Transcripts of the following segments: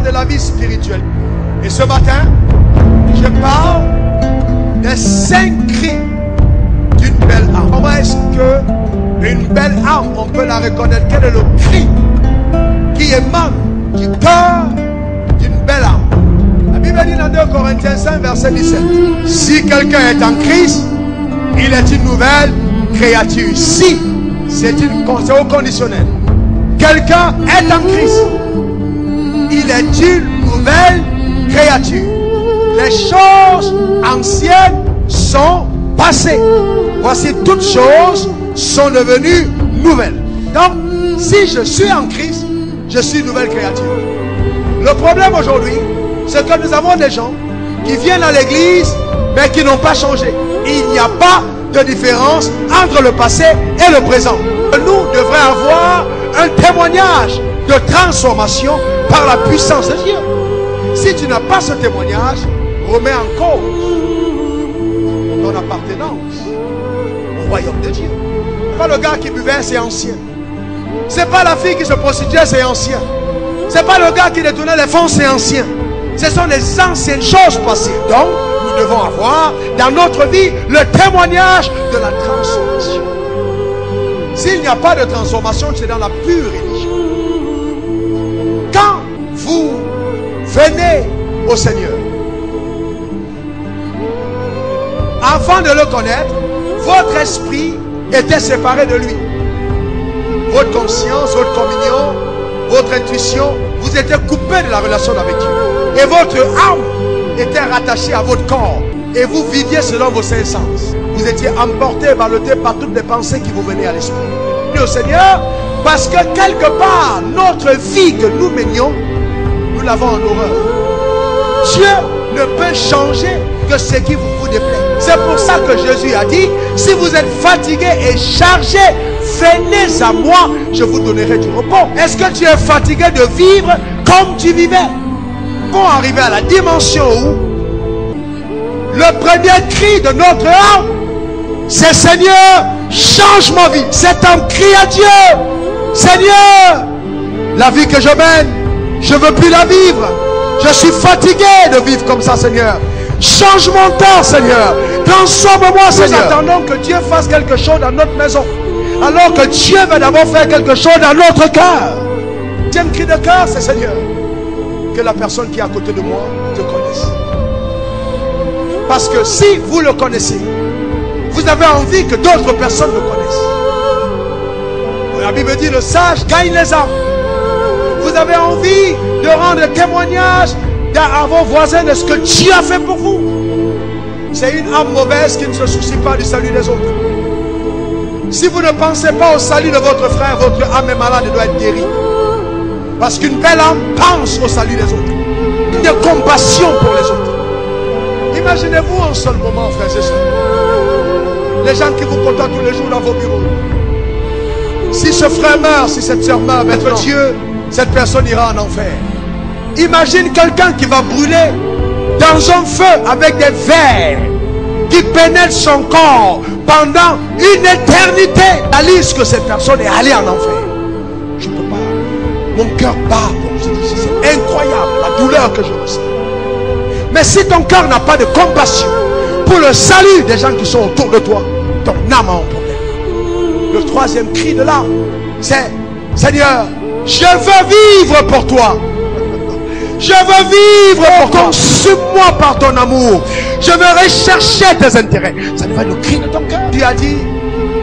de la vie spirituelle. Et ce matin, je parle des 5 cris d'une belle âme. Comment est-ce qu'une belle âme, on peut la reconnaître? Quel est le cri qui émane du cœur d'une belle âme? La Bible dit dans 2 Corinthiens 5, verset 17. Si quelqu'un est en Christ, il est une nouvelle créature. Si, c'est au conditionnel. Quelqu'un est en Christ, il est une nouvelle créature. Les choses anciennes sont passées. Voici, toutes choses sont devenues nouvelles. Donc, si je suis en Christ, je suis une nouvelle créature. Le problème aujourd'hui, c'est que nous avons des gens qui viennent à l'église, mais qui n'ont pas changé. Il n'y a pas de différence entre le passé et le présent. Nous devrions avoir un témoignage de transformation par la puissance de Dieu. Si tu n'as pas ce témoignage, remets en cause ton appartenance au royaume de Dieu. C'est pas le gars qui buvait, c'est ancien. C'est pas la fille qui se prostituait, c'est ancien. C'est pas le gars qui détournait les fonds, c'est ancien. Ce sont les anciennes choses passées. Donc, nous devons avoir dans notre vie le témoignage de la transformation. S'il n'y a pas de transformation, c'est dans la pure religion. Quand vous venez au Seigneur, avant de le connaître, votre esprit était séparé de lui. Votre conscience, votre communion, votre intuition, vous étiez coupé de la relation avec Dieu. Et votre âme était rattachée à votre corps. Et vous viviez selon vos 5 sens. Vous étiez emporté, ballotté par toutes les pensées qui vous venaient à l'esprit. Au Seigneur, parce que quelque part, notre vie que nous menions, nous l'avons en horreur. Dieu ne peut changer que ce qui vous déplaît. C'est pour ça que Jésus a dit, si vous êtes fatigué et chargé, venez à moi, je vous donnerai du repos. Est-ce que tu es fatigué de vivre comme tu vivais? Pour arriver à la dimension où le premier cri de notre âme, c'est Seigneur, change ma vie. C'est un cri à Dieu. Seigneur, la vie que je mène, je ne veux plus la vivre. Je suis fatigué de vivre comme ça, Seigneur. Change mon temps, Seigneur. Transforme-moi, Seigneur. Nous attendons que Dieu fasse quelque chose dans notre maison, alors que Dieu va d'abord faire quelque chose dans notre cœur. Deuxième cri de cœur, c'est Seigneur, que la personne qui est à côté de moi te connaisse. Parce que si vous le connaissez, vous avez envie que d'autres personnes le connaissent. La Bible dit, le sage gagne les âmes. Vous avez envie de rendre témoignage à vos voisins de ce que Dieu a fait pour vous. C'est une âme mauvaise qui ne se soucie pas du salut des autres. Si vous ne pensez pas au salut de votre frère, votre âme est malade et doit être guérie. Parce qu'une belle âme pense au salut des autres. De compassion pour les autres. Imaginez-vous un seul moment, frères et sœurs. Les gens qui vous côtoient tous les jours dans vos bureaux. Si ce frère meurt, si cette sœur meurt, maître Dieu, cette personne ira en enfer. Imagine quelqu'un qui va brûler dans un feu avec des vers qui pénètrent son corps pendant une éternité. Réalise que cette personne est allée en enfer. Je ne peux pas. Mon cœur bat. C'est incroyable la douleur que je ressens. Mais si ton cœur n'a pas de compassion pour le salut des gens qui sont autour de toi, ton âme a un problème. Le troisième cri de l'âme, c'est Seigneur, je veux vivre pour toi. Je veux vivre pour toi. Consume-moi par ton amour. Je veux rechercher tes intérêts. Ça devrait être le cri de ton cœur. Dieu a dit,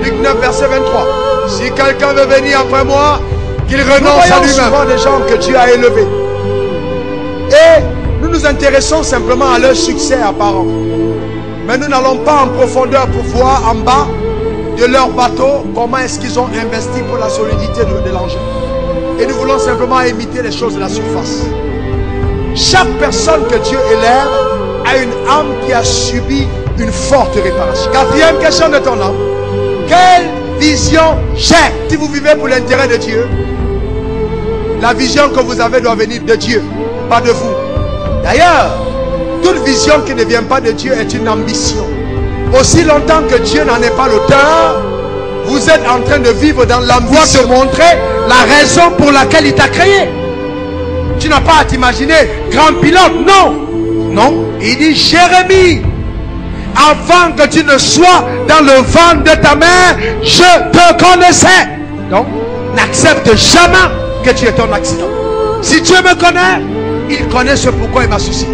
Luc 9, verset 23, si quelqu'un veut venir après moi, qu'il renonce à lui-même. Nous voyons des gens que Dieu a élevés. Et nous nous intéressons simplement à leur succès apparent. Mais nous n'allons pas en profondeur pour voir en bas de leur bateau comment est-ce qu'ils ont investi pour la solidité de l'engin. Et nous voulons simplement imiter les choses de la surface. Chaque personne que Dieu élève a une âme qui a subi une forte réparation. Quatrième question de ton âme. Quelle vision j'ai? Si vous vivez pour l'intérêt de Dieu, la vision que vous avez doit venir de Dieu, pas de vous. D'ailleurs, toute vision qui ne vient pas de Dieu est une ambition. Aussi longtemps que Dieu n'en est pas l'auteur, vous êtes en train de vivre dans l'ambition de montrer la raison pour laquelle il t'a créé. Tu n'as pas à t'imaginer grand pilote, non. Non, il dit Jérémie, avant que tu ne sois dans le ventre de ta mère, je te connaissais. Donc, n'accepte jamais que tu aies ton accident. Si Dieu me connaît, il connaît ce pourquoi il m'a suscité.